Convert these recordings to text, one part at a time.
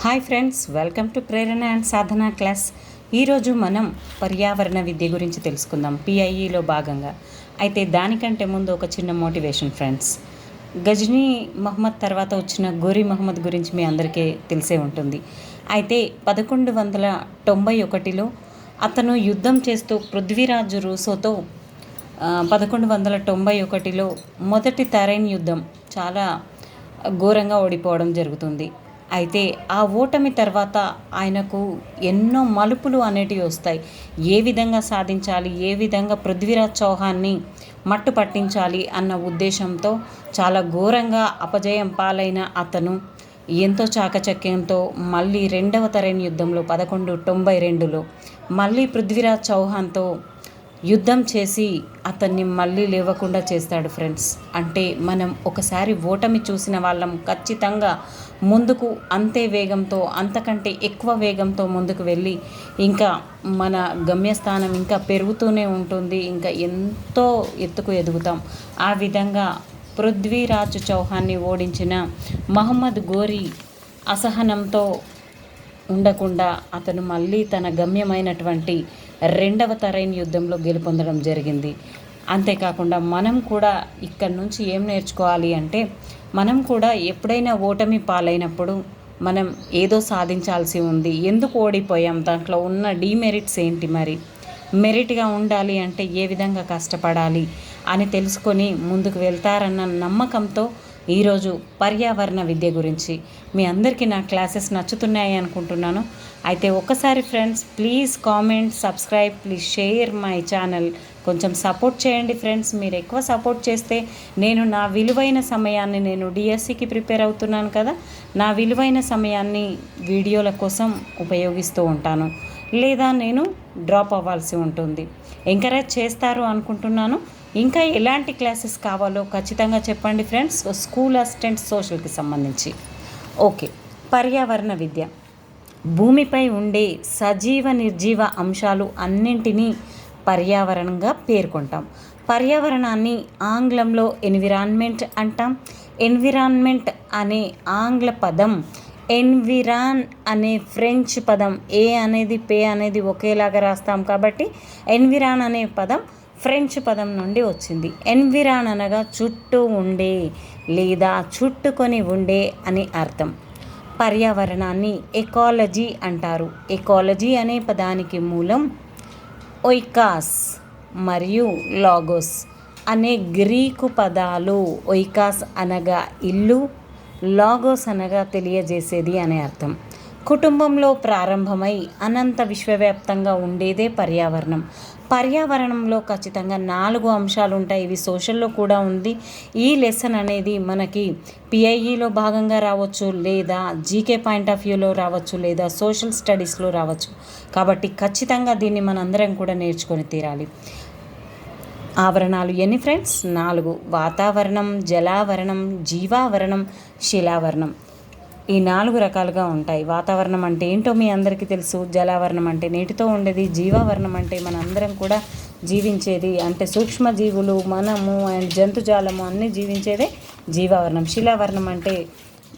Hi friends, welcome to Prerana and Sadhana class. ఈరోజు మనం పర్యావరణ విద్య గురించి తెలుసుకుందాం పిఐఈలో భాగంగా. అయితే దానికంటే ముందు ఒక చిన్న మోటివేషన్ ఫ్రెండ్స్. గజనీ మహమ్మద్ తర్వాత వచ్చిన గోరీ మహమ్మద్ గురించి మీ అందరికీ తెలిసే ఉంటుంది. అయితే 1191లో అతను యుద్ధం చేస్తూ పృథ్వీరాజు రూసోతో 1191లో మొదటి తరైన్ యుద్ధం చాలా ఘోరంగా ఓడిపోవడం జరుగుతుంది. అయితే ఆ ఓటమి తర్వాత ఆయనకు ఎన్నో మలుపులు అనేటివి వస్తాయి. ఏ విధంగా సాధించాలి, ఏ విధంగా పృథ్వీరాజ్ చౌహాన్ని మట్టు పట్టించాలి అన్న ఉద్దేశంతో చాలా ఘోరంగా అపజయం పాలైన అతను ఎంతో చాకచక్యంతో మళ్ళీ రెండవ తరైన్ యుద్ధంలో 1192లో మళ్ళీ పృథ్వీరాజ్ చౌహాన్తో యుద్ధం చేసి అతన్ని మళ్ళీ లేవకుండా చేస్తాడు ఫ్రెండ్స్. అంటే మనం ఒకసారి ఓటమి చూసిన వాళ్ళం ఖచ్చితంగా ముందుకు అంతే వేగంతో, అంతకంటే ఎక్కువ వేగంతో ముందుకు వెళ్ళి ఇంకా మన గమ్యస్థానం ఇంకా పెరుగుతూనే ఉంటుంది, ఇంకా ఎంతో ఎత్తుకు ఎదుగుతాం. ఆ విధంగా పృథ్వీరాజ్ చౌహాన్ని ఓడించిన మహమ్మద్ గోరీ అసహనంతో ఉండకుండా అతను మళ్ళీ తన గమ్యమైనటువంటి రెండవ తరైన్ యుద్ధంలో గెలుపొందడం జరిగింది. అంతేకాకుండా మనం కూడా ఇక్కడి నుంచి ఏం నేర్చుకోవాలి అంటే, మనం కూడా ఎప్పుడైనా ఓటమి పాలైనప్పుడు మనం ఏదో సాధించాల్సి ఉంది, ఎందుకు ఓడిపోయాం, దాంట్లో ఉన్న డీమెరిట్స్ ఏంటి, మరి మెరిట్గా ఉండాలి అంటే ఏ విధంగా కష్టపడాలి అని తెలుసుకొని ముందుకు వెళ్తారన్న నమ్మకంతో ఈరోజు పర్యావరణ విద్య గురించి మీ అందరికీ నా క్లాసెస్ నచ్చుతున్నాయి అనుకుంటున్నాను. అయితే ఒక్కసారి friends please comment, subscribe, please share my channel. కొంచెం సపోర్ట్ చేయండి ఫ్రెండ్స్. మీరు ఎక్కువ సపోర్ట్ చేస్తే నేను నా విలువైన సమయాన్ని, నేను డిఎస్సికి ప్రిపేర్ అవుతున్నాను కదా, నా విలువైన సమయాన్ని వీడియోల కోసం ఉపయోగిస్తూ ఉంటాను, లేదా నేను డ్రాప్ అవ్వాల్సి ఉంటుంది. ఎంకరేజ్ చేస్తారు అనుకుంటున్నాను. ఇంకా ఎలాంటి క్లాసెస్ కావాలో ఖచ్చితంగా చెప్పండి ఫ్రెండ్స్. స్కూల్ అసిస్టెంట్ సోషల్కి సంబంధించి. ఓకే, పర్యావరణ విద్య భూమిపై ఉండే సజీవ నిర్జీవ అంశాలు అన్నింటినీ పర్యావరణంగా పేర్కొంటాం. పర్యావరణాన్ని ఆంగ్లంలో ఎన్విరాన్మెంట్ అంటాం. ఎన్విరాన్మెంట్ అనే ఆంగ్ల పదం ఎన్విరాన్ అనే ఫ్రెంచ్ పదం, ఏ అనేది పే అనేది ఒకేలాగా రాస్తాం కాబట్టి ఎన్విరాన్ అనే పదం ఫ్రెంచ్ పదం నుండి వచ్చింది. ఎన్విరాన్ అనగా చుట్టూ ఉండే లేదా చుట్టుకొని ఉండే అని అర్థం. పర్యావరణాన్ని ఎకాలజీ అంటారు. ఎకాలజీ అనే పదానికి మూలం ఒయికాస్ మరియు లాగోస్ అనే గ్రీకు పదాలు. ఒయికాస్ అనగా ఇల్లు, లాగోస్ అనగా తెలియజేసేది అనే అర్థం. కుటుంబంలో ప్రారంభమై అనంత విశ్వవ్యాప్తంగా ఉండేదే పర్యావరణం. పర్యావరణంలో ఖచ్చితంగా 4 అంశాలు ఉంటాయి. ఇవి సోషల్లో కూడా ఉంది. ఈ లెసన్ అనేది మనకి పిఐఈలో భాగంగా రావచ్చు, లేదా జీకే పాయింట్ ఆఫ్ వ్యూలో రావచ్చు, లేదా సోషల్ స్టడీస్లో రావచ్చు. కాబట్టి ఖచ్చితంగా దీన్ని మనందరం కూడా నేర్చుకొని తీరాలి. ఆవరణాలు ఎన్ని ఫ్రెండ్స్? 4. వాతావరణం, జలావరణం, జీవావరణం, శిలావరణం. ఈ 4 రకాలుగా ఉంటాయి. వాతావరణం అంటే ఏంటో మీ అందరికీ తెలుసు. జలావరణం అంటే నీటితో ఉండేది. జీవావరణం అంటే మన అందరం కూడా జీవించేది, అంటే సూక్ష్మజీవులు, మనము అండ్ జంతుజాలము అన్నీ జీవించేదే జీవావరణం. శిలావరణం అంటే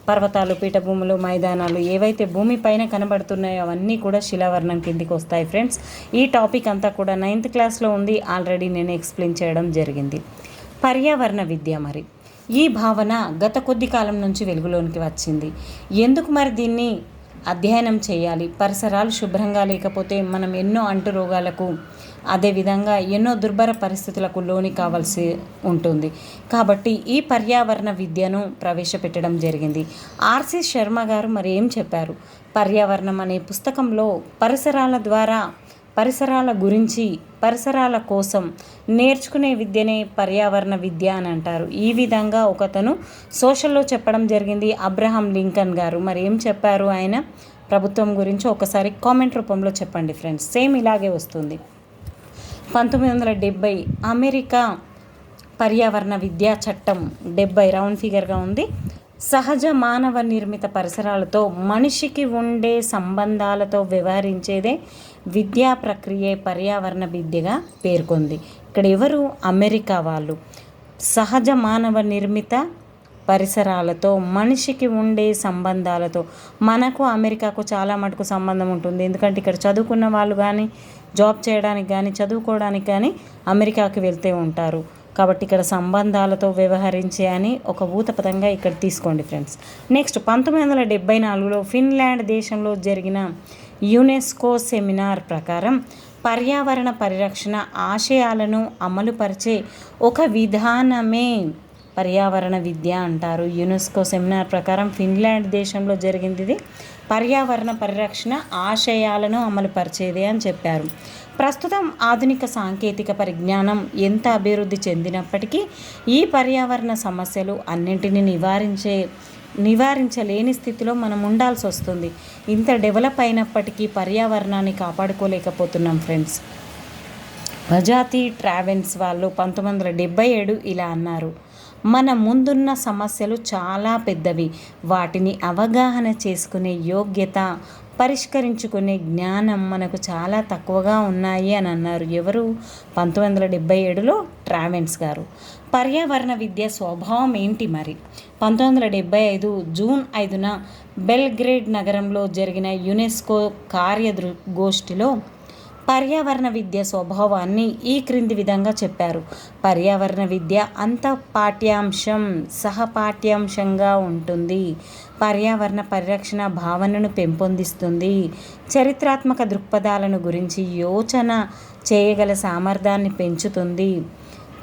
పర్వతాలు, పీఠభూములు, మైదానాలు ఏవైతే భూమిపైన కనబడుతున్నాయో అవన్నీ కూడా శిలావరణం కిందికి వస్తాయి ఫ్రెండ్స్. ఈ టాపిక్ అంతా కూడా 9th క్లాస్లో ఉంది. ఆల్రెడీ నేను ఎక్స్ప్లెయిన్ చేయడం జరిగింది. పర్యావరణ విద్య మరి ఈ భావన గత కొద్ది కాలం నుంచి వెలుగులోనికి వచ్చింది. ఎందుకు మరి దీన్ని అధ్యయనం చేయాలి? పరిసరాలు శుభ్రంగా లేకపోతే మనం ఎన్నో అంటు రోగాలకు, అదేవిధంగా ఎన్నో దుర్భర పరిస్థితులకు లోని కావాల్సి ఉంటుంది. కాబట్టి ఈ పర్యావరణ విద్యను ప్రవేశపెట్టడం జరిగింది. ఆర్సి శర్మ గారు మరి ఏం చెప్పారు? పర్యావరణం అనే పుస్తకంలో పరిసరాల ద్వారా, పరిసరాల గురించి, పరిసరాల కోసం నేర్చుకునే విద్యనే పర్యావరణ విద్య అని అంటారు. ఈ విధంగా ఒకతను సోషల్లో చెప్పడం జరిగింది, అబ్రహాం లింకన్ గారు. మరి ఏం చెప్పారు ఆయన ప్రభుత్వం గురించి ఒకసారి కామెంట్ రూపంలో చెప్పండి ఫ్రెండ్స్. సేమ్ ఇలాగే వస్తుంది. 1970 అమెరికా పర్యావరణ విద్యా చట్టం 70 రౌండ్ ఫిగర్గా ఉంది. సహజ మానవ నిర్మిత పరిసరాలతో మనిషికి ఉండే సంబంధాలతో వ్యవహరించేదే విద్యా ప్రక్రియే పర్యావరణ విద్యగా పేర్కొంది. ఇక్కడ ఎవరు? అమెరికా వాళ్ళు. సహజ మానవ నిర్మిత పరిసరాలతో, మనిషికి ఉండే సంబంధాలతో. మనకు అమెరికాకు చాలా మటుకు సంబంధం ఉంటుంది. ఎందుకంటే ఇక్కడ చదువుకున్న వాళ్ళు కానీ, జాబ్ చేయడానికి కానీ, చదువుకోవడానికి కానీ అమెరికాకి వెళ్తూ ఉంటారు. కాబట్టి ఇక్కడ సంబంధాలతో వ్యవహరించే అని ఒక ఊతపదంగా ఇక్కడ తీసుకోండి ఫ్రెండ్స్. నెక్స్ట్ 1974లో ఫిన్లాండ్ దేశంలో జరిగిన యునెస్కో సెమినార్ ప్రకారం పర్యావరణ పరిరక్షణ ఆశయాలను అమలుపరిచే ఒక విధానమే పర్యావరణ విద్య అంటారు. యునెస్కో సెమినార్ ప్రకారం ఫిన్లాండ్ దేశంలో జరిగింది ఇది. పర్యావరణ పరిరక్షణ ఆశయాలను అమలుపరిచేది అని చెప్పారు. ప్రస్తుతం ఆధునిక సాంకేతిక పరిజ్ఞానం ఎంత అభివృద్ధి చెందినప్పటికీ ఈ పర్యావరణ సమస్యలు అన్నింటినీ నివారించలేని స్థితిలో మనం ఉండాల్సి వస్తుంది. ఇంత డెవలప్ అయినప్పటికీ పర్యావరణాన్ని కాపాడుకోలేకపోతున్నాం ఫ్రెండ్స్. బజాతి ట్రావెన్స్ వాళ్ళు 1977 ఇలా అన్నారు: మన ముందున్న సమస్యలు చాలా పెద్దవి, వాటిని అవగాహన చేసుకునే యోగ్యత, పరిష్కరించుకునే జ్ఞానం మనకు చాలా తక్కువగా ఉన్నాయి అని అన్నారు. ఎవరు? 1977లో ట్రావెన్స్ గారు. పర్యావరణ విద్య స్వభావం ఏంటి మరి? 1975 జూన్ 5న బెల్గ్రేడ్ నగరంలో జరిగిన యునెస్కో కార్యగోష్ఠిలో పర్యావరణ విద్య స్వభావాన్ని ఈ క్రింది విధంగా చెప్పారు: పర్యావరణ విద్య అంతఃపాఠ్యాంశం, సహపాఠ్యాంశంగా ఉంటుంది. పర్యావరణ పరిరక్షణ భావనను పెంపొందిస్తుంది. చరిత్రాత్మక దృక్పథాలను గురించి యోచన చేయగల సామర్థ్యాన్ని పెంచుతుంది.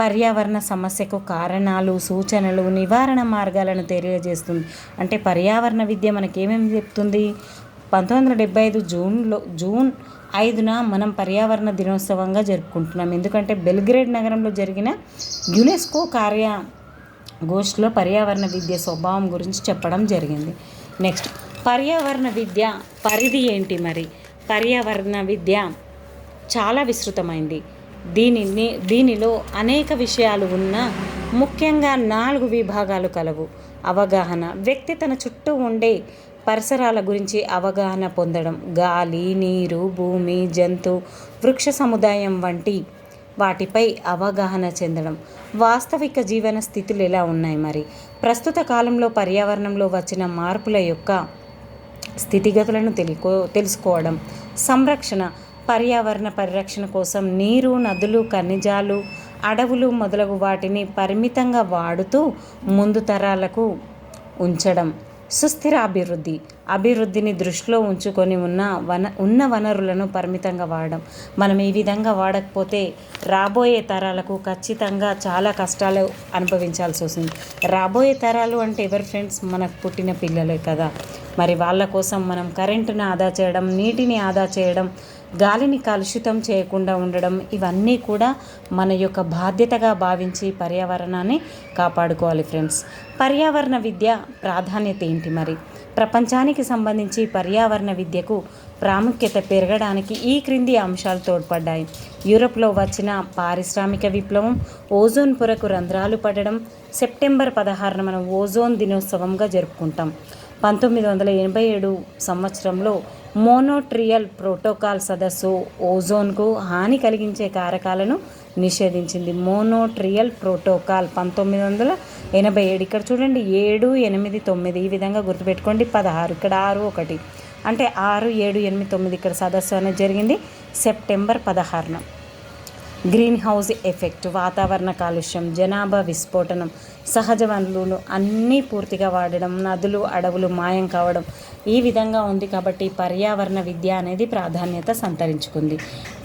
పర్యావరణ సమస్యకు కారణాలు, సూచనలు, నివారణ మార్గాలను తెలియజేస్తుంది. అంటే పర్యావరణ విద్య మనకేమేమి చెప్తుంది? 1975 జూన్ 5న మనం పర్యావరణ దినోత్సవంగా జరుపుకుంటున్నాం. ఎందుకంటే బెల్గ్రేడ్ నగరంలో జరిగిన యునెస్కో కార్యగోష్ఠిలో పర్యావరణ విద్య స్వభావం గురించి చెప్పడం జరిగింది. నెక్స్ట్, పర్యావరణ విద్య పరిధి ఏంటి మరి? పర్యావరణ విద్య చాలా విస్తృతమైంది. దీనిలో అనేక విషయాలు ఉన్నా ముఖ్యంగా 4 విభాగాలు కలవు. అవగాహన: వ్యక్తి తన చుట్టూ ఉండే పరిసరాల గురించి అవగాహన పొందడం. గాలి, నీరు, భూమి, జంతు, వృక్ష సముదాయం వంటి వాటిపై అవగాహన చెందడం. వాస్తవిక జీవన స్థితులు ఎలా ఉన్నాయి మరి? ప్రస్తుత కాలంలో పర్యావరణంలో వచ్చిన మార్పుల యొక్క స్థితిగతులను తెలుసుకోవడం. సంరక్షణ: పర్యావరణ పరిరక్షణ కోసం నీరు, నదులు, ఖనిజాలు, అడవులు మొదలగు వాటిని పరిమితంగా వాడుతూ ముందు తరాలకు ఉంచడం. సుస్థిర అభివృద్ధిని దృష్టిలో ఉంచుకొని ఉన్న వనరులను పరిమితంగా వాడడం. మనం ఈ విధంగా వాడకపోతే రాబోయే తరాలకు ఖచ్చితంగా చాలా కష్టాలు అనుభవించాల్సి వస్తుంది. రాబోయే తరాలు అంటే ఎవరు ఫ్రెండ్స్? మనకు పుట్టిన పిల్లలే కదా. మరి వాళ్ళ కోసం మనం కరెంటును ఆదా చేయడం, నీటిని ఆదా చేయడం, గాలిని కలుషితం చేయకుండా ఉండడం, ఇవన్నీ కూడా మన యొక్క బాధ్యతగా భావించి పర్యావరణాన్ని కాపాడుకోవాలి ఫ్రెండ్స్. పర్యావరణ విద్య ప్రాధాన్యత ఏంటి మరి? ప్రపంచానికి సంబంధించి పర్యావరణ విద్యకు ప్రాముఖ్యత పెరగడానికి ఈ క్రింది అంశాలు తోడ్పడ్డాయి. యూరోప్లో వచ్చిన పారిశ్రామిక విప్లవం, ఓజోన్ పొరకు రంధ్రాలు పడడం. సెప్టెంబర్ 16న మనం ఓజోన్ దినోత్సవంగా జరుపుకుంటాం. 1987 సంవత్సరంలో మోనోట్రియల్ ప్రోటోకాల్ సదస్సు ఓజోన్కు హాని కలిగించే కారకాలను నిషేధించింది. మోనోట్రియల్ ప్రోటోకాల్ 1987. ఇక్కడ చూడండి 7, 8, 9 ఈ విధంగా గుర్తుపెట్టుకోండి. 16 ఇక్కడ 6, 1 అంటే 6, 7, 8, 9 ఇక్కడ సదస్సు అనేది జరిగింది సెప్టెంబర్ 16న. గ్రీన్ హౌస్ ఎఫెక్ట్, వాతావరణ కాలుష్యం, జనాభా విస్ఫోటనం, సహజ వనరులు అన్నీ పూర్తిగా వాడడం, నదులు, అడవులు మాయం కావడం, ఈ విధంగా ఉంది. కాబట్టి పర్యావరణ విద్య అనేది ప్రాధాన్యత సంతరించుకుంది.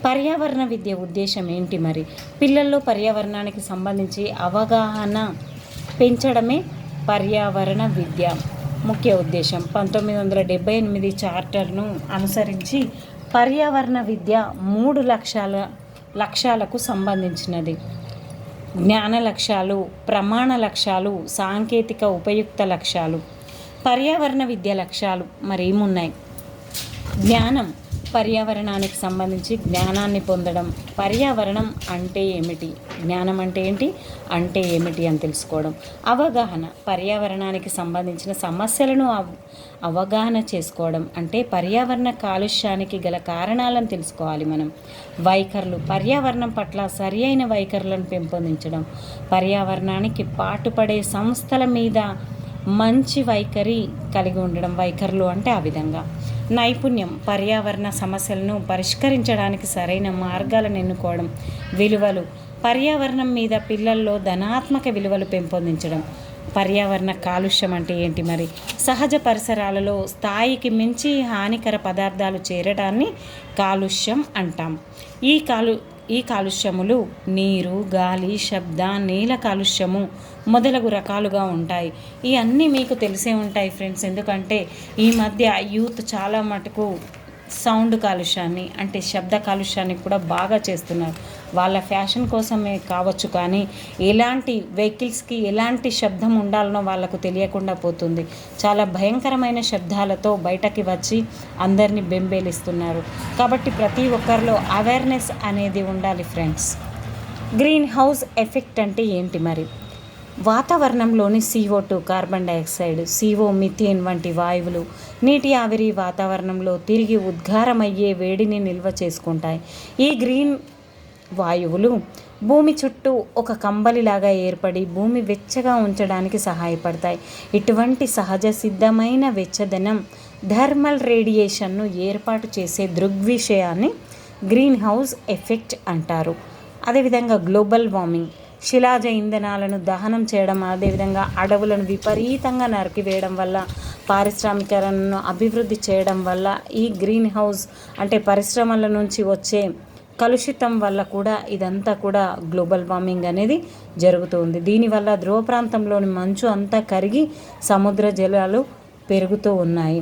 పర్యావరణ విద్య ఉద్దేశం ఏంటి మరి? పిల్లల్లో పర్యావరణానికి సంబంధించి అవగాహన పెంచడమే పర్యావరణ విద్య ముఖ్య ఉద్దేశం. 1978 చార్టర్ను అనుసరించి పర్యావరణ విద్య 3 లక్ష్యాలకు సంబంధించినది. జ్ఞాన లక్ష్యాలు, ప్రమాణ లక్ష్యాలు, సాంకేతిక ఉపయుక్త లక్ష్యాలు. పర్యావరణ విద్య లక్ష్యాలు మరి ఏమున్నాయి? జ్ఞానం, పర్యావరణానికి సంబంధించి జ్ఞానాన్ని పొందడం. పర్యావరణం అంటే ఏమిటి, జ్ఞానం అంటే ఏంటి, అంటే ఏమిటి అని తెలుసుకోవడం. అవగాహన, పర్యావరణానికి సంబంధించిన సమస్యలను అవగాహన చేసుకోవడం అంటే పర్యావరణ కాలుష్యానికి గల కారణాలను తెలుసుకోవాలి మనం. వైఖరులు, పర్యావరణం పట్ల సరి అయిన వైఖరులను పెంపొందించడం. పర్యావరణానికి పాటుపడే సంస్థల మీద మంచి వైఖరి కలిగి ఉండడం. వైఖరులు అంటే ఆ విధంగా. నైపుణ్యం, పర్యావరణ సమస్యలను పరిష్కరించడానికి సరైన మార్గాలను ఎన్నుకోవడం. విలువలు, పర్యావరణం మీద పిల్లల్లో ధనాత్మక విలువలు పెంపొందించడం. పర్యావరణ కాలుష్యం అంటే ఏంటి మరి? సహజ పరిసరాలలో స్థాయికి మించి హానికర పదార్థాలు చేరడాన్ని కాలుష్యం అంటాం. ఈ కాలుష్యములు నీరు, గాలి, శబ్ద, నేల కాలుష్యము మొదలగు రకాలుగా ఉంటాయి. ఇవన్నీ మీకు తెలిసే ఉంటాయి ఫ్రెండ్స్. ఎందుకంటే ఈ మధ్య యూత్ చాలా మటుకు సౌండ్ కాలుష్యాన్ని అంటే శబ్ద కాలుష్యాన్ని కూడా బాగా చేస్తున్నారు. వాళ్ళ ఫ్యాషన్ కోసమే కావచ్చు, కానీ ఎలాంటి వెహికల్స్కి ఎలాంటి శబ్దం ఉండాలనో వాళ్ళకు తెలియకుండా పోతుంది. చాలా భయంకరమైన శబ్దాలతో బయటకి వచ్చి అందరినీ బెంబేలిస్తున్నారు. కాబట్టి ప్రతి ఒక్కరిలో అవేర్నెస్ అనేది ఉండాలి ఫ్రెండ్స్. గ్రీన్ హౌస్ ఎఫెక్ట్ అంటే ఏంటి మరి? వాతావరణంలోని CO2 carbon dioxide, CO methane వంటి వాయువులు నీటి ఆవిరి వాతావరణంలో తిరిగి ఉద్గారమయ్యే వేడిని నిల్వ చేసుకుంటాయి. ఈ గ్రీన్ వాయువులు భూమి చుట్టూ ఒక కంబలిలాగా ఏర్పడి భూమి వెచ్చగా ఉంచడానికి సహాయపడతాయి. ఇటువంటి సహజ సిద్ధమైన వెచ్చదనం థర్మల్ రేడియేషన్ను ఏర్పాటు చేసే దృగ్విషయాన్ని గ్రీన్ హౌస్ ఎఫెక్ట్ అంటారు. అదేవిధంగా గ్లోబల్ వార్మింగ్, శిలాజ ఇంధనాలను దహనం చేయడం, అదేవిధంగా అడవులను విపరీతంగా నరికివేయడం వల్ల, పారిశ్రామికరణను అభివృద్ధి చేయడం వల్ల ఈ గ్రీన్ హౌస్ అంటే పరిశ్రమల నుంచి వచ్చే కలుషితం వల్ల కూడా ఇదంతా కూడా గ్లోబల్ వార్మింగ్ అనేది జరుగుతుంది. దీనివల్ల ధ్రువ ప్రాంతంలోని మంచు అంతా కరిగి సముద్ర జలాలు పెరుగుతూ ఉన్నాయి.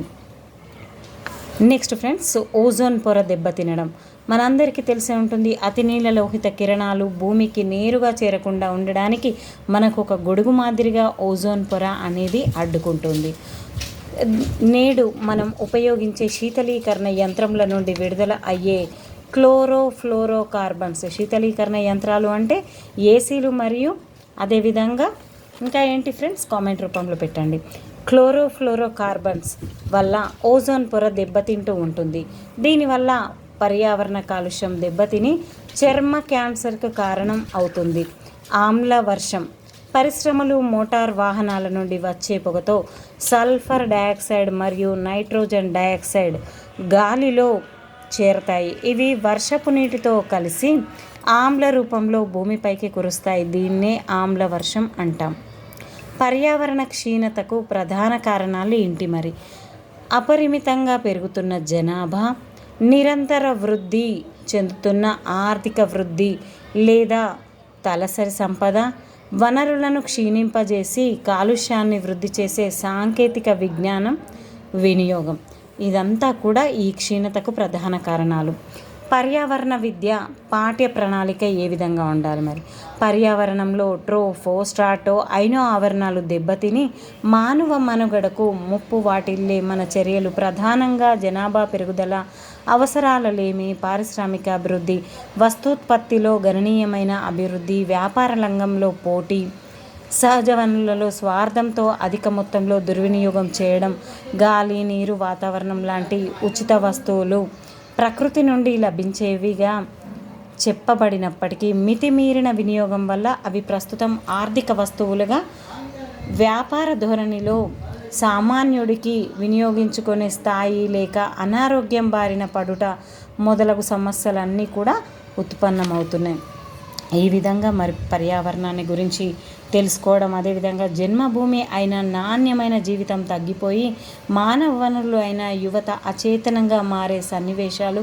నెక్స్ట్ ఫ్రెండ్స్, ఓజోన్ పొర దెబ్బతినడం. మనందరికీ తెలిసే ఉంటుంది, అతి నీల లోహిత కిరణాలు భూమికి నేరుగా చేరకుండా ఉండడానికి మనకు ఒక గొడుగు మాదిరిగా ఓజోన్ పొర అనేది అడ్డుకుంటుంది. నేడు మనం ఉపయోగించే శీతలీకరణ యంత్రంల నుండి విడుదల అయ్యే క్లోరోఫ్లోరో కార్బన్స్, శీతలీకరణ యంత్రాలు అంటే ఏసీలు, మరియు అదేవిధంగా ఇంకా ఏంటి ఫ్రెండ్స్, కామెంట్ రూపంలో పెట్టండి. క్లోరోఫ్లోరో కార్బన్స్ వల్ల ఓజోన్ పొర దెబ్బతింటూ ఉంటుంది. దీనివల్ల పర్యావరణ కాలుష్యం దెబ్బతిని చర్మ క్యాన్సర్కు కారణం అవుతుంది. ఆమ్ల వర్షం, పరిశ్రమలు, మోటార్ వాహనాల నుండి వచ్చే పొగతో సల్ఫర్ డయాక్సైడ్ మరియు నైట్రోజన్ డయాక్సైడ్ గాలిలో చేరతాయి. ఇవి వర్షపు నీటితో కలిసి ఆమ్ల రూపంలో భూమిపైకి కురుస్తాయి. దీన్నే ఆమ్ల వర్షం అంటాం. పర్యావరణ క్షీణతకు ప్రధాన కారణాలు ఏంటి మరి? అపరిమితంగా పెరుగుతున్న జనాభా, నిరంతర వృద్ధి చెందుతున్న ఆర్థిక వృద్ధి లేదా తలసరి సంపద, వనరులను క్షీణింపజేసి కాలుష్యాన్ని వృద్ధి చేసే సాంకేతిక విజ్ఞానం వినియోగం, ఇదంతా కూడా ఈ క్షీణతకు ప్రధాన కారణాలు. పర్యావరణ విద్య పాఠ్య ప్రణాళిక ఏ విధంగా ఉండాలి మరి? పర్యావరణంలో ట్రోఫో, స్ట్రాటో, ఐనో ఆవరణాలు దెబ్బతిని మానవ మనుగడకు ముప్పు వాటిల్లే మన చర్యలు ప్రధానంగా జనాభా పెరుగుదల, అవసరాలలేమి, పారిశ్రామిక అభివృద్ధి, వస్తూత్పత్తిలో గణనీయమైన అభివృద్ధి, వ్యాపార రంగంలో పోటీ, సహజ వనరులలో స్వార్థంతో అధిక మొత్తంలో దుర్వినియోగం చేయడం, గాలి, నీరు, వాతావరణం లాంటి ఉచిత వస్తువులు ప్రకృతి నుండి లభించేవిగా చెప్పబడినప్పటికీ మితిమీరిన వినియోగం వల్ల అవి ప్రస్తుతం ఆర్థిక వస్తువులుగా వ్యాపార ధోరణిలో సామాన్యుడికి వినియోగించుకునే స్థాయి లేక అనారోగ్యం బారిన పడుట మొదలగు సమస్యలన్నీ కూడా ఉత్పన్నమవుతున్నాయి. ఈ విధంగా మరి పర్యావరణాన్ని గురించి తెలుసుకోవడం, అదేవిధంగా జన్మభూమి అయిన నాణ్యమైన జీవితం తగ్గిపోయి మానవ వనరులు అయిన యువత అచేతనంగా మారే సన్నివేశాలు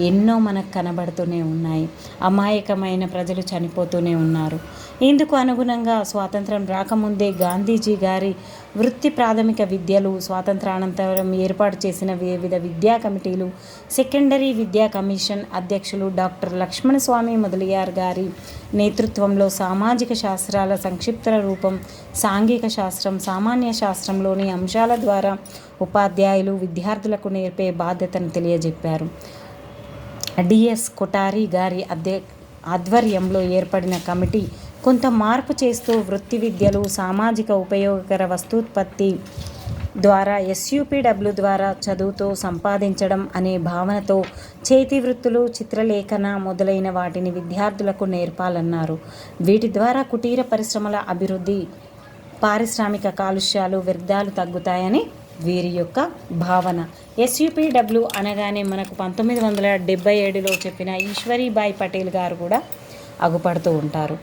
ఎన్నో మనకు కనబడుతూనే ఉన్నాయి. అమాయకమైన ప్రజలు చనిపోతూనే ఉన్నారు. ఇందుకు అనుగుణంగా స్వాతంత్రం రాకముందే గాంధీజీ గారి వృత్తి ప్రాథమిక విద్యలు, స్వాతంత్రానంతరం ఏర్పాటు చేసిన వివిధ విద్యా కమిటీలు, సెకండరీ విద్యా కమిషన్ అధ్యక్షులు డాక్టర్ లక్ష్మణస్వామి మొదలియార్ గారి నేతృత్వంలో సామాజిక శాస్త్రాల సంక్షిప్త రూపం సాంఘిక శాస్త్రం, సామాన్య శాస్త్రంలోని అంశాల ద్వారా ఉపాధ్యాయులు విద్యార్థులకు నేర్పే బాధ్యతను తెలియజెప్పారు. డిఎస్ కొఠారి గారి ఆధ్వర్యంలో ఏర్పడిన కమిటీ కొంత మార్పు చేస్తూ వృత్తి విద్యలు, సామాజిక ఉపయోగకర వస్తూత్పత్తి ద్వారా SUPW ద్వారా చదువుతో సంపాదించడం అనే భావనతో చేతి వృత్తులు, చిత్రలేఖన మొదలైన వాటిని విద్యార్థులకు నేర్పాలన్నారు. వీటి ద్వారా కుటీర పరిశ్రమల అభివృద్ధి, పారిశ్రామిక కాలుష్యాలు, వ్యర్థాలు తగ్గుతాయని వీరి యొక్క భావన. SUPW అనగానే మనకు 1977లో చెప్పిన ఈశ్వరీబాయి పటేల్ గారు కూడా అగుపడుతూ ఉంటారు.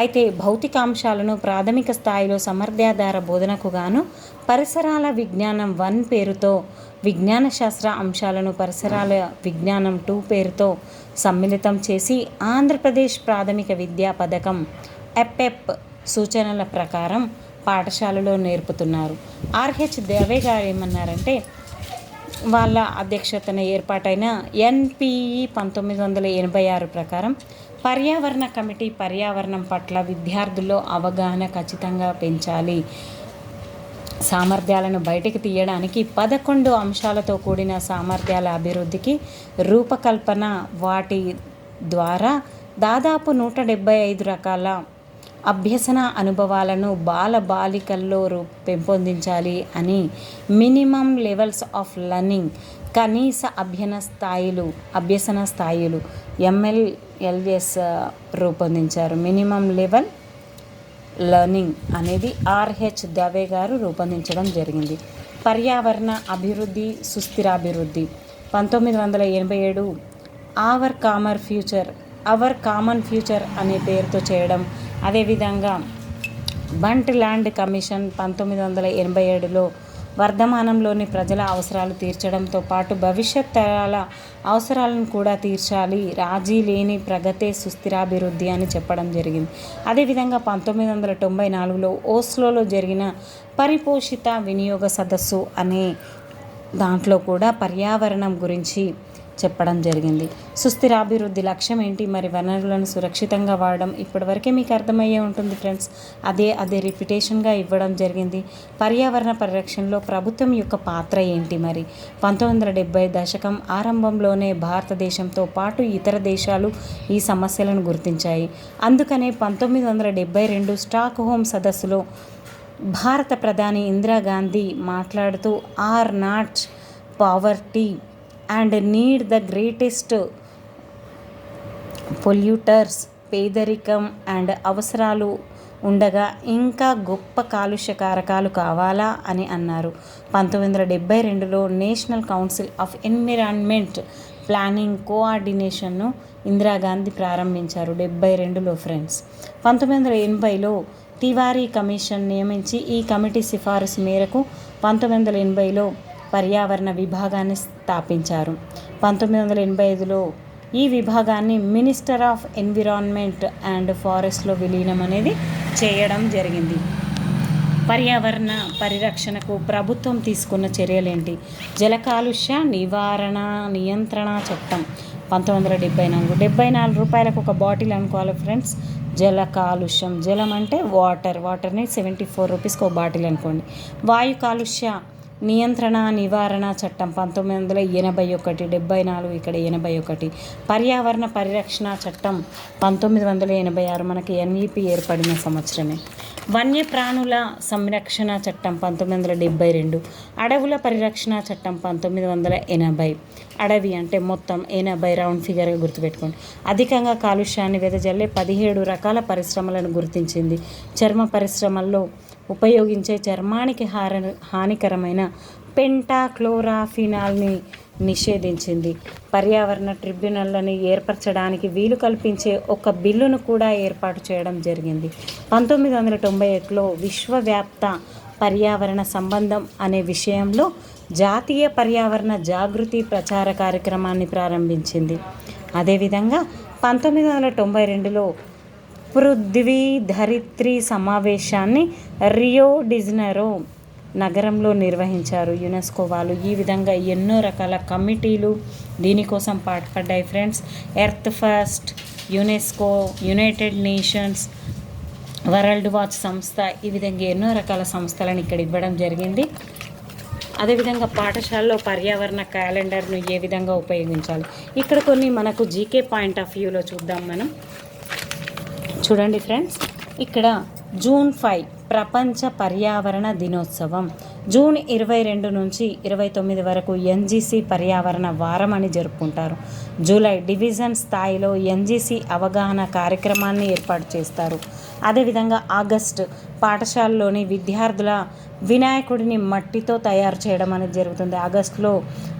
అయితే భౌతికాంశాలను ప్రాథమిక స్థాయిలో సమర్థ్యాధార బోధనకు గాను పరిసరాల విజ్ఞానం 1 పేరుతో, విజ్ఞాన శాస్త్ర అంశాలను పరిసరాల విజ్ఞానం 2 పేరుతో సమ్మిళితం చేసి ఆంధ్రప్రదేశ్ ప్రాథమిక విద్యా పథకం ఎప్ఎప్ సూచనల ప్రకారం పాఠశాలలో నేర్పుతున్నారు. RH దవే గారు ఏమన్నారంటే, వాళ్ళ అధ్యక్షతన ఏర్పాటైన NPE 1986 ప్రకారం పర్యావరణ కమిటీ పర్యావరణం పట్ల విద్యార్థుల్లో అవగాహన ఖచ్చితంగా పెంచాలి. సామర్థ్యాలను బయటికి తీయడానికి 11 అంశాలతో కూడిన సామర్థ్యాల అభివృద్ధికి రూపకల్పన, వాటి ద్వారా దాదాపు 175 రకాల అభ్యసన అనుభవాలను బాల బాలికల్లో పెంపొందించాలి అని మినిమం లెవెల్స్ ఆఫ్ లెర్నింగ్, కనీస అభ్యసన స్థాయిలు MLLS రూపొందించారు. మినిమం లెవెల్ లెర్నింగ్ అనేది RH దవే గారు రూపొందించడం జరిగింది. పర్యావరణ అభివృద్ధి, సుస్థిరాభివృద్ధి 1987 అవర్ కామన్ ఫ్యూచర్ అనే పేరుతో చేయడం. అదేవిధంగా బంట్ ల్యాండ్ కమిషన్ 1987లో వర్ధమానంలోని ప్రజల అవసరాలు తీర్చడంతో పాటు భవిష్యత్ తరాల అవసరాలను కూడా తీర్చాలి, రాజీ లేని ప్రగతే సుస్థిరాభివృద్ధి అని చెప్పడం జరిగింది. అదేవిధంగా 1994లో ఓస్లోలో జరిగిన పరిపోషిత వినియోగ సదస్సు అనే దాంట్లో కూడా పర్యావరణం గురించి చెప్పడం జరిగింది. సుస్థిరాభివృద్ధి లక్ష్యం ఏంటి? మరి వనరులను సురక్షితంగా వాడడం. ఇప్పటివరకే మీకు అర్థమయ్యే ఉంటుంది ఫ్రెండ్స్. అదే రిపిటేషన్గా ఇవ్వడం జరిగింది. పర్యావరణ పరిరక్షణలో ప్రభుత్వం యొక్క పాత్ర ఏంటి? మరి 1970 దశకం ఆరంభంలోనే భారతదేశంతో పాటు ఇతర దేశాలు ఈ సమస్యలను గుర్తించాయి. అందుకనే 1972 స్టాక్ హోమ్ సదస్సులో భారత ప్రధాని ఇందిరాగాంధీ మాట్లాడుతూ are not poverty and need the greatest పొల్యూటర్స్, పేదరికం అండ్ అవసరాలు ఉండగా ఇంకా గొప్ప కాలుష్య కారకాలు కావాలా అని అన్నారు. 1972లో national council of environment planning కోఆర్డినేషన్ను Indira Gandhi ప్రారంభించారు 72లో ఫ్రెండ్స్. 1980లో తివారీ కమిషన్ నియమించి ఈ కమిటీ సిఫారసు మేరకు 1980లో పర్యావరణ విభాగాన్ని స్థాపించారు. 1985లో ఈ విభాగాన్ని మినిస్టర్ ఆఫ్ ఎన్విరాన్మెంట్ అండ్ ఫారెస్ట్లో విలీనం అనేది చేయడం జరిగింది. పర్యావరణ పరిరక్షణకు ప్రభుత్వం తీసుకున్న చర్యలేంటి? జల కాలుష్య నియంత్రణ చట్టం 1974. 74 రూపాయలకు ఒక బాటిల్ అనుకోవాలి ఫ్రెండ్స్. జల కాలుష్యం, జలం అంటే వాటర్ని 74 రూపీస్కి ఒక బాటిల్ అనుకోండి. వాయు కాలుష్య నివారణ చట్టం 1981. 74 ఇక్కడ 81. పర్యావరణ పరిరక్షణ చట్టం 1986 మనకి NEP ఏర్పడిన సంవత్సరమే. వన్యప్రాణుల సంరక్షణ చట్టం 1972. అడవుల పరిరక్షణ చట్టం 1980. అడవి అంటే మొత్తం 80 రౌండ్ ఫిగర్గా గుర్తుపెట్టుకోండి. అధికంగా కాలుష్యాన్ని వెదజల్లే 17 రకాల పరిశ్రమలను గుర్తించింది. చర్మ పరిశ్రమల్లో ఉపయోగించే చర్మానికి హానికరమైన పెంటాక్లోరాఫినాల్ని నిషేధించింది. పర్యావరణ ట్రిబ్యునల్ని ఏర్పరచడానికి వీలు కల్పించే ఒక బిల్లును కూడా ఏర్పాటు చేయడం జరిగింది. 1991లో విశ్వవ్యాప్త పర్యావరణ సంబంధం అనే విషయంలో జాతీయ పర్యావరణ జాగృతి ప్రచార కార్యక్రమాన్ని ప్రారంభించింది. అదేవిధంగా 1992లో పృథ్వీ ధరిత్రి సమావేశాన్ని రియో డిజనెరో నగరంలో నిర్వహించారు యునెస్కో వాళ్ళు. ఈ విధంగా ఎన్నో రకాల కమిటీలు దీనికోసం పాటుపడ్డాయి friends. Earth first, UNESCO, united nations, world watch సంస్థ, ఈ విధంగా ఎన్నో రకాల సంస్థలను ఇక్కడ ఇవ్వడం జరిగింది. అదేవిధంగా పాఠశాలలో పర్యావరణ క్యాలెండర్ను ఏ విధంగా ఉపయోగించాలి, ఇక్కడ కొన్ని మనకు జీకే పాయింట్ ఆఫ్ వ్యూలో చూద్దాం మనం. చూడండి ఫ్రెండ్స్, ఇక్కడ జూన్ 5 ప్రపంచ పర్యావరణ దినోత్సవం. జూన్ 22 నుంచి 29 వరకు ఎన్జీసీ పర్యావరణ వారం అని జరుపుకుంటారు. జూలై డివిజన్ స్థాయిలో ఎన్జీసీ అవగాహన కార్యక్రమాన్ని ఏర్పాటు చేస్తారు. అదేవిధంగా ఆగస్టు పాఠశాలలోని విద్యార్థుల వినాయకుడిని మట్టితో తయారు చేయడం అనేది జరుగుతుంది.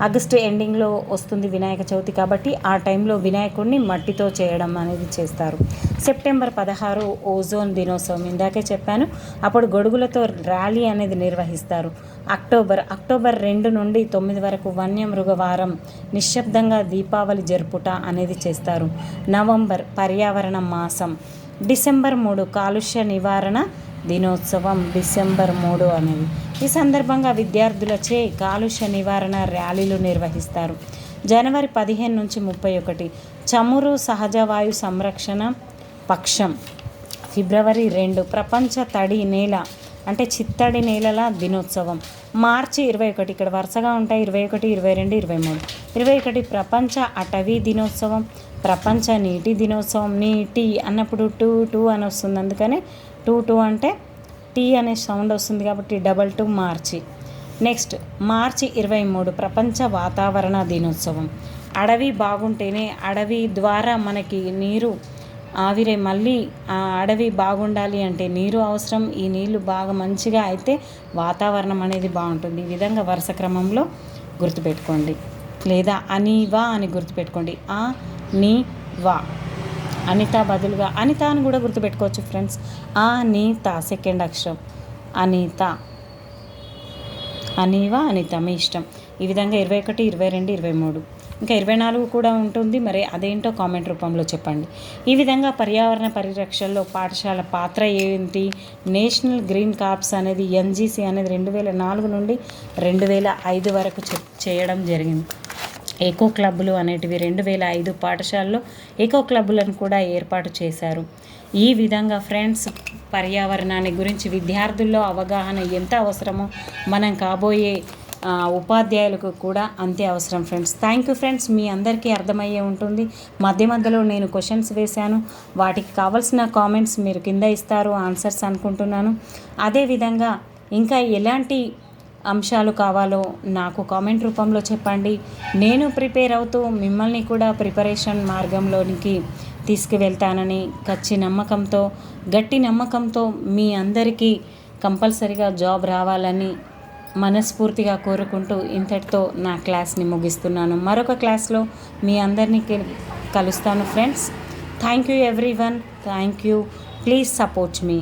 ఆగస్టు ఎండింగ్లో వస్తుంది వినాయక చవితి, కాబట్టి ఆ టైంలో వినాయకుడిని మట్టితో చేయడం అనేది చేస్తారు. సెప్టెంబర్ 16 ఓజోన్ దినోత్సవం, ఇందాకే చెప్పాను, అప్పుడు గొడుగులతో ర్యాలీ అనేది నిర్వహిస్తారు. అక్టోబర్ 2 నుండి 9 వరకు వన్యమృగ వారం, నిశ్శబ్దంగా దీపావళి జరుపుట అనేది చేస్తారు. నవంబర్ పర్యావరణ మాసం. డిసెంబర్ 3 కాలుష్య నివారణ దినోత్సవం, డిసెంబర్ 3 అనేది. ఈ సందర్భంగా విద్యార్థులచే కాలుష్య నివారణ ర్యాలీలు నిర్వహిస్తారు. జనవరి 15 నుంచి 31 చమురు సహజ వాయు సంరక్షణ పక్షం. ఫిబ్రవరి 2 ప్రపంచ తడి నేల అంటే చిత్తడి నేలల దినోత్సవం. మార్చి 21, ఇక్కడ వరుసగా ఉంటాయి 21, 22, 23. 21 ప్రపంచ అటవీ దినోత్సవం. ప్రపంచ నీటి దినోత్సవం. నీటి అన్నప్పుడు 2 అని వస్తుంది, అందుకనే 2 అంటే టీ అనే సౌండ్ వస్తుంది కాబట్టి 22 మార్చి. నెక్స్ట్ మార్చి 23 ప్రపంచ వాతావరణ దినోత్సవం. అడవి బాగుంటేనే, అడవి ద్వారా మనకి నీరు ఆవిరే, మళ్ళీ ఆ అడవి బాగుండాలి అంటే నీరు అవసరం. ఈ నీళ్లు బాగా మంచిగా అయితే వాతావరణం అనేది బాగుంటుంది. ఈ విధంగా వరుస క్రమంలో గుర్తుపెట్టుకోండి, లేదా అనీవా అని గుర్తుపెట్టుకోండి. నీవా, అనిత బదులుగా అనిత అని కూడా గుర్తుపెట్టుకోవచ్చు ఫ్రెండ్స్. అనిత సెకండ్ అక్షరం, అనిత, అనీవా, అనిత మీ ఇష్టం. ఈ విధంగా 21, 22, 23, ఇంకా 24 కూడా ఉంటుంది. మరి అదేంటో కామెంట్ రూపంలో చెప్పండి. ఈ విధంగా పర్యావరణ పరిరక్షణలో పాఠశాల పాత్ర ఏంటి? నేషనల్ గ్రీన్ కార్ప్స్ అనేది ఎన్జీసీ అనేది 2004 నుండి 2005 వరకు చేయడం జరిగింది. ఎకో క్లబ్బులు అనేటివి 2005 పాఠశాలలో ఎకో క్లబ్బులను కూడా ఏర్పాటు చేశారు. ఈ విధంగా ఫ్రెండ్స్, పర్యావరణాన్ని గురించి విద్యార్థుల్లో అవగాహన ఎంత అవసరమో మనం కాబోయే ఉపాధ్యాయులకు కూడా అంతే అవసరం ఫ్రెండ్స్. థ్యాంక్ యూ ఫ్రెండ్స్, మీ అందరికీ అర్థమయ్యే ఉంటుంది. మధ్యలో నేను క్వశ్చన్స్ వేశాను, వాటికి కావాల్సిన కామెంట్స్ మీరు కింద ఇస్తారు, ఆన్సర్స్ అనుకుంటున్నాను. అదేవిధంగా ఇంకా ఎలాంటి అంశాలు కావాలో నాకు కామెంట్ రూపంలో చెప్పండి. నేను ప్రిపేర్ అవుతూ మిమ్మల్ని కూడా ప్రిపరేషన్ మార్గంలోనికి తీసుకువెళ్తానని గట్టి నమ్మకంతో మీ అందరికీ కంపల్సరీగా జాబ్ రావాలని మనస్ఫూర్తిగా కోరుకుంటూ ఇంతటితో నా క్లాస్ని ముగిస్తున్నాను. మరొక క్లాస్లో మీ అందరినీ కలుస్తాను friends. Thank you everyone. Thank you. Please support me.